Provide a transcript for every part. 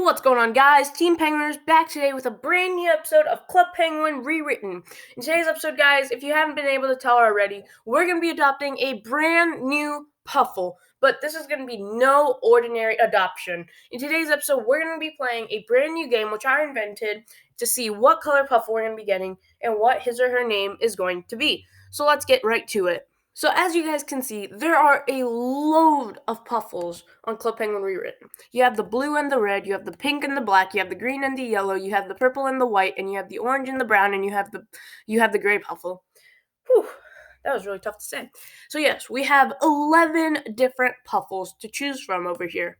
What's going on, guys? Team Penguiners back today with a brand new episode of Club Penguin Rewritten. In today's episode, guys, if you haven't been able to tell already, we're going to be adopting a brand new Puffle. But this is going to be no ordinary adoption. In today's episode, we're going to be playing a brand new game which I invented to see what color Puffle we're going to be getting and what his or her name is going to be. So let's get right to it. So as you guys can see, there are a load of Puffles on Club Penguin Rewritten. You have the blue and the red, you have the pink and the black, you have the green and the yellow, you have the purple and the white, and you have the orange and the brown, and you have the gray Puffle. Whew, that was really tough to say. So yes, we have 11 different Puffles to choose from over here.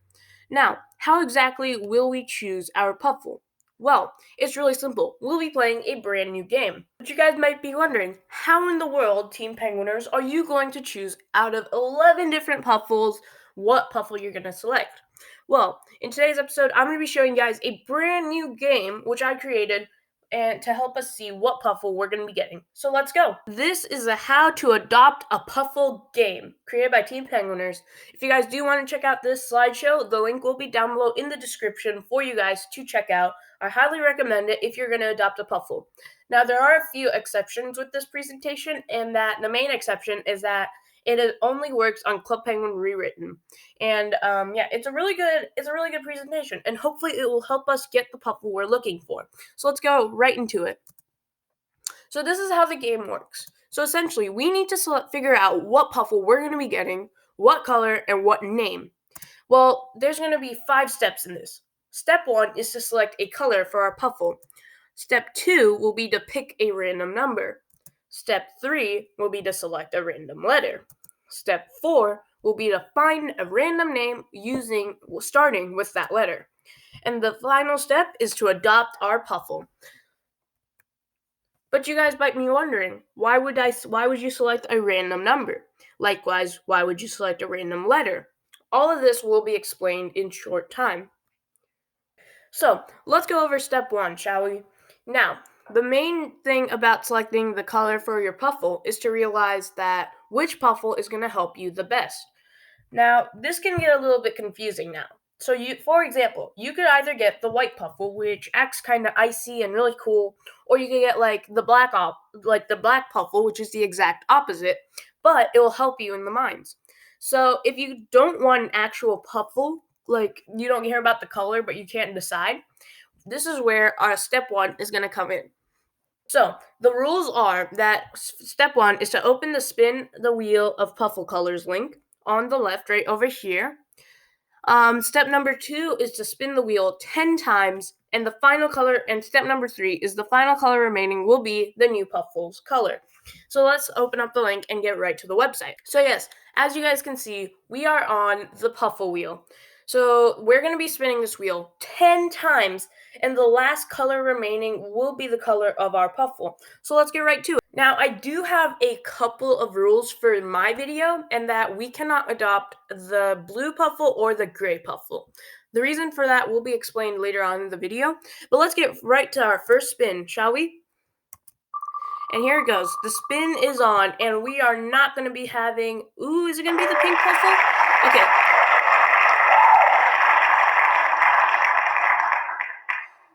Now, how exactly will we choose our Puffle? Well, it's really simple. We'll be playing a brand new game. But you guys might be wondering, how in the world, Team Penguiners, are you going to choose out of 11 different Puffles what Puffle you're going to select? Well, in today's episode, I'm going to be showing you guys a brand new game which I created and to help us see what Puffle we're going to be getting. So let's go. This is a how to adopt a Puffle game created by Team Penguiners. If you guys do want to check out this slideshow, the link will be down below in the description for you guys to check out. I highly recommend it if you're going to adopt a Puffle. Now, there are a few exceptions with this presentation, and that the main exception is that it only works on Club Penguin Rewritten. And yeah, it's a really good presentation, and hopefully it will help us get the Puffle we're looking for. So let's go right into it. So this is how the game works. So essentially, we need to figure out what Puffle we're going to be getting, what color, and what name. Well, there's going to be 5 steps in this. Step 1 is to select a color for our Puffle. Step 2 will be to pick a random number. Step 3 will be to select a random letter. Step 4 will be to find a random name starting with that letter. And the final step is to adopt our Puffle. But you guys might be wondering, why would you select a random number? Likewise, why would you select a random letter? All of this will be explained in short time. So, let's go over step 1, shall we? Now, the main thing about selecting the color for your Puffle is to realize that which Puffle is going to help you the best. Now, this can get a little bit confusing now. So, for example, you could either get the white Puffle, which acts kind of icy and really cool, or you could get like the black Puffle, which is the exact opposite, but it will help you in the mines. So, if you don't want an actual Puffle, like you don't care about the color, but you can't decide, this is where our step 1 is going to come in. So, the rules are that step 1 is to open the spin the wheel of Puffle colors link on the left right over here. Step number 2 is to spin the wheel 10 times, and the final color, and step number 3 is the final color remaining will be the new Puffle's color. So let's open up the link and get right to the website. So yes, as you guys can see, we are on the Puffle wheel. So we're going to be spinning this wheel 10 times, and the last color remaining will be the color of our Puffle. So let's get right to it. Now, I do have a couple of rules for my video, and that we cannot adopt the blue Puffle or the gray Puffle. The reason for that will be explained later on in the video, but let's get right to our first spin, shall we? And here it goes. The spin is on, and we are not going to be having... Ooh, is it going to be the pink Puffle? Okay.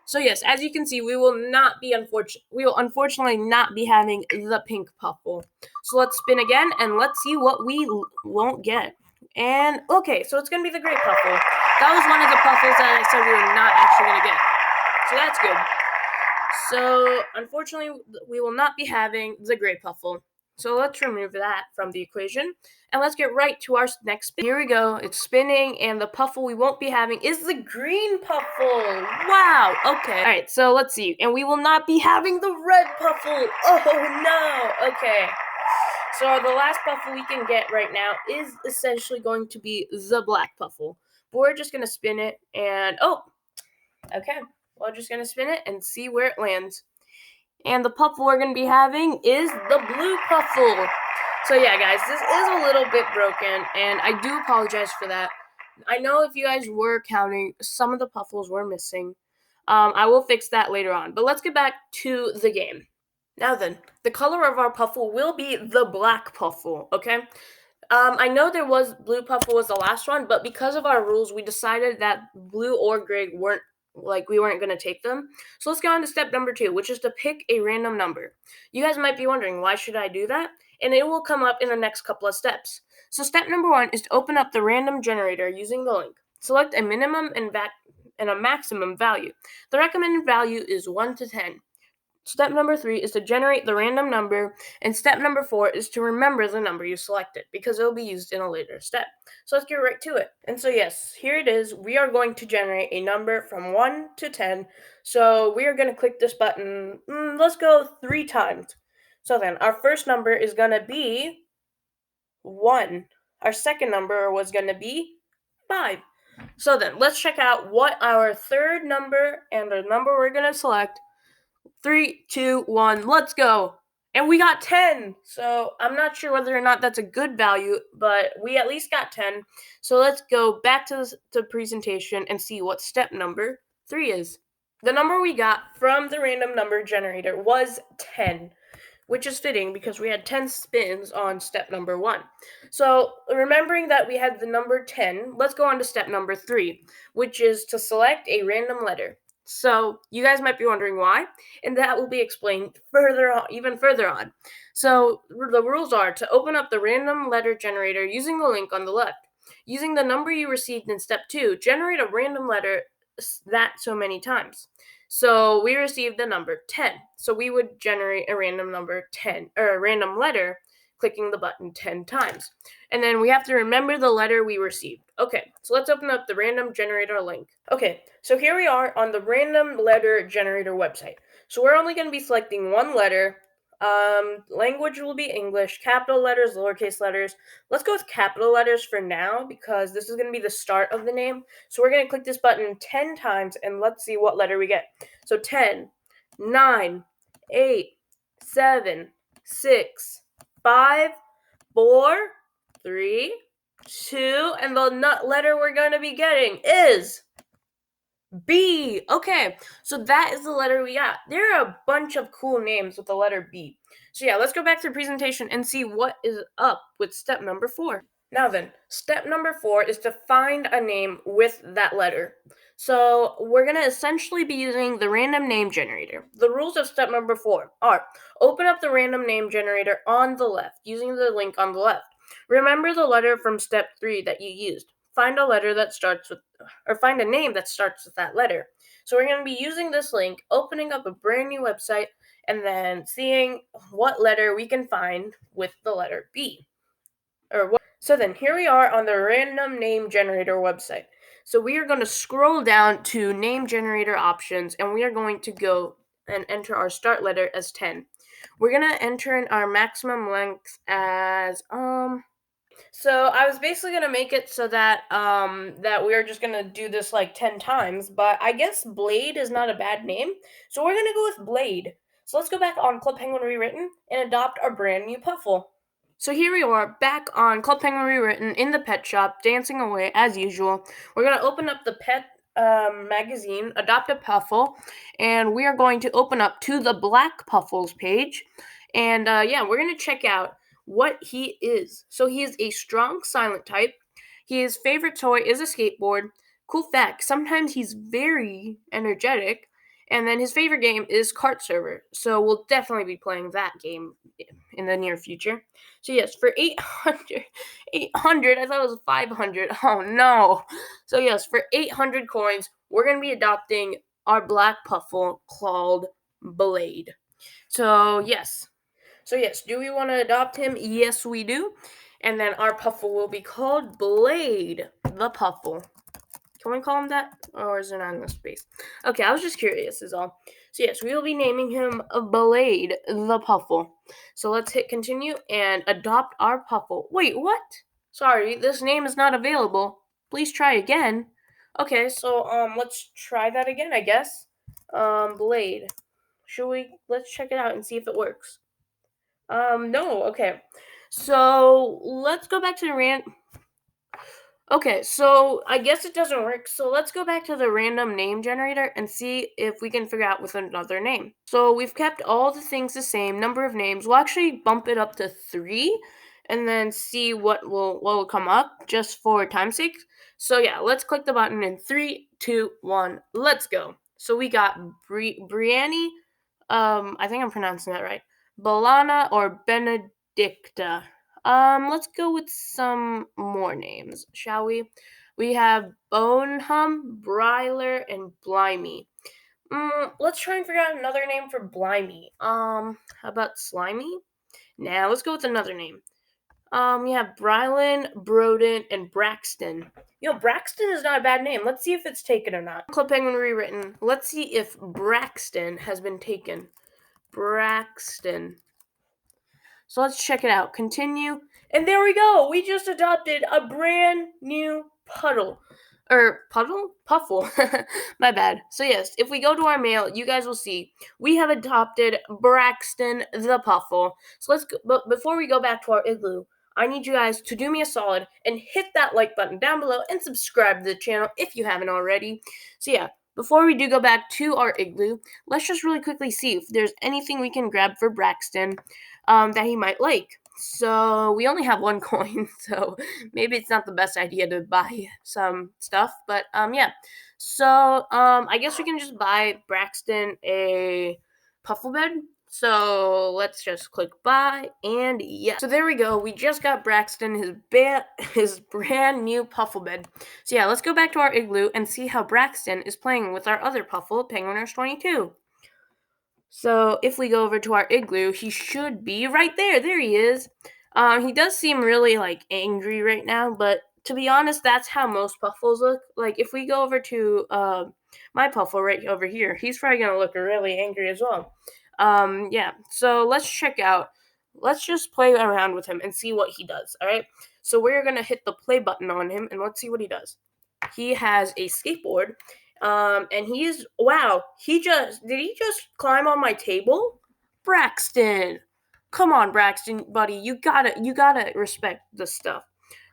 So yes, as you can see, we will unfortunately not be having the pink Puffle. So let's spin again, and let's see what we won't get. And okay, so it's going to be the gray Puffle. That was one of the Puffles that I said we were not actually going to get. So that's good. So unfortunately, we will not be having the gray Puffle. So let's remove that from the equation, and let's get right to our next spin. Here we go. It's spinning, and the Puffle we won't be having is the green Puffle. Wow. Okay. All right. So let's see. And we will not be having the red Puffle. Oh no. Okay. So the last Puffle we can get right now is essentially going to be the black Puffle. But we're just gonna spin it, and okay. We're just gonna spin it and see where it lands. And the Puffle we're going to be having is the blue Puffle. So yeah, guys, this is a little bit broken, and I do apologize for that. I know if you guys were counting, some of the Puffles were missing. I will fix that later on. But let's get back to the game. Now then, the color of our Puffle will be the black Puffle, okay? I know blue Puffle was the last one, but because of our rules, we decided that blue or gray weren't like we weren't going to take them. So let's go on to step number 2, which is to pick a random number. You guys might be wondering, why should I do that? And it will come up in the next couple of steps. So step number 1 is to open up the random generator using the link. Select a minimum and a maximum value. The recommended value is 1 to 10. Step number 3 is to generate the random number, and step number 4 is to remember the number you selected because it will be used in a later step. So let's get right to it. And so yes, here it is. We are going to generate a number from 1 to 10. So we are going to click this button. Let's go 3 times. So then our first number is going to be 1. Our second number was going to be 5. So then let's check out what our third number and the number we're going to select. 3, 2, 1, let's go. And we got 10. So I'm not sure whether or not that's a good value, but we at least got 10. So let's go back to the presentation and see what step number 3 is. The number we got from the random number generator was 10, which is fitting because we had 10 spins on step number 1. So remembering that we had the number 10, let's go on to step number 3, which is to select a random letter. So you guys might be wondering why, and that will be explained even further on. So the rules are to open up the random letter generator using the link on the left. Using the number you received in step 2, generate a random letter that so many times. So we received the number 10. So we would generate a random number 10, or a random letter, clicking the button 10 times. And then we have to remember the letter we received. Okay, so let's open up the random generator link. Okay, so here we are on the random letter generator website. So we're only going to be selecting one letter. Language will be English, capital letters, lowercase letters. Let's go with capital letters for now because this is going to be the start of the name. So we're going to click this button 10 times and let's see what letter we get. So 10, 9, 8, 7, 6, 5, 4, 3, 2, and the letter we're going to be getting is B. Okay, so that is the letter we got. There are a bunch of cool names with the letter B. So yeah, let's go back to the presentation and see what is up with step number 4. Now then, step number 4 is to find a name with that letter. So we're going to essentially be using the random name generator. The rules of step number 4 are open up the random name generator on the left using the link on the left. Remember the letter from step 3 that you used. Find a letter that starts with, or find a name that starts with that letter. So we're going to be using this link, opening up a brand new website, and then seeing what letter we can find with the letter B. So then here we are on the random name generator website. So we are going to scroll down to name generator options, and we are going to go and enter our start letter as 10. We're going to enter in our maximum length as So I was basically gonna make it so that that we are just gonna do this like 10 times, but I guess Blade is not a bad name, so we're gonna go with Blade. So let's go back on Club Penguin Rewritten and adopt our brand new Puffle. So here we are back on Club Penguin Rewritten in the pet shop, dancing away as usual. We're gonna open up the pet magazine, adopt a Puffle, and we are going to open up to the Black Puffles page, and yeah, we're gonna check out what he is. So he is a strong silent type. His favorite toy is a skateboard. Cool fact, sometimes he's very energetic. And then his favorite game is Kart Server. So we'll definitely be playing that game in the near future. So yes, for 800, I thought it was 500. Oh no. So yes, for 800 coins, we're going to be adopting our Black Puffle called Blade. So yes, do we want to adopt him? Yes, we do. And then our Puffle will be called Blade the Puffle. Can we call him that? Or is it not in the space? Okay, I was just curious is all. So yes, we will be naming him Blade the Puffle. So let's hit continue and adopt our Puffle. Wait, what? Sorry, this name is not available. Please try again. Okay, so let's try that again, I guess. Blade. Let's check it out and see if it works. No, okay. So let's go back to the Okay, so I guess it doesn't work. So let's go back to the random name generator and see if we can figure out with another name. So we've kept all the things the same, number of names. We'll actually bump it up to 3 and then see what will come up just for time's sake. So yeah, let's click the button in 3, 2, 1, let's go. So we got Brianni, I think I'm pronouncing that right. Balana or Benedicta. Let's go with some more names, shall we? We have Boneham, Bryler, and Blimey. Let's try and figure out another name for Blimey. How about Slimy? Now let's go with another name. We have Brylan, Broden, and Braxton. Braxton is not a bad name. Let's see if it's taken or not. Club Penguin rewritten. Let's see if Braxton has been taken. Braxton. So let's check it out. Continue. And there we go. We just adopted a brand new puddle. Puffle. My bad. So yes, if we go to our mail, you guys will see we have adopted Braxton the Puffle. So let's go, but before we go back to our igloo, I need you guys to do me a solid and hit that like button down below and subscribe to the channel if you haven't already. So yeah, before we do go back to our igloo, let's just really quickly see if there's anything we can grab for Braxton that he might like. So we only have one coin, so maybe it's not the best idea to buy some stuff, but yeah. So I guess we can just buy Braxton a puffle bed. So let's just click buy, and yeah. So there we go. We just got Braxton his brand new puffle bed. So yeah, let's go back to our igloo and see how Braxton is playing with our other puffle, Penguiners 22. So if we go over to our igloo, he should be right there. There he is. He does seem really angry right now, but to be honest, that's how most puffles look. Like if we go over to my puffle right over here, he's probably gonna look really angry as well. Yeah. So let's check out. Let's just play around with him and see what he does. All right. So we're gonna hit the play button on him and let's see what he does. He has a skateboard. And wow, did he just climb on my table? Braxton. Come on, Braxton, buddy. You gotta respect the stuff.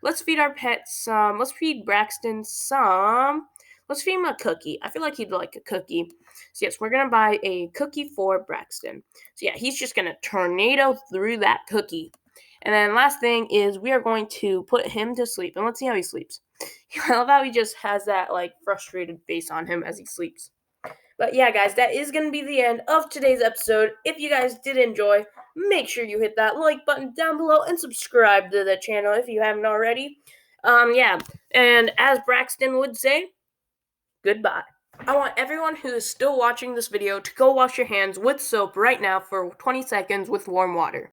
Let's feed our pets some. Let's feed Braxton some. Let's feed him a cookie. I feel like he'd like a cookie. So yes, we're gonna buy a cookie for Braxton. So yeah, he's just gonna tornado through that cookie. And then last thing is we are going to put him to sleep. And let's see how he sleeps. I love how he just has that frustrated face on him as he sleeps. But yeah, guys, that is going to be the end of today's episode. If you guys did enjoy, make sure you hit that like button down below and subscribe to the channel if you haven't already. Yeah, and as Braxton would say, goodbye. I want everyone who is still watching this video to go wash your hands with soap right now for 20 seconds with warm water.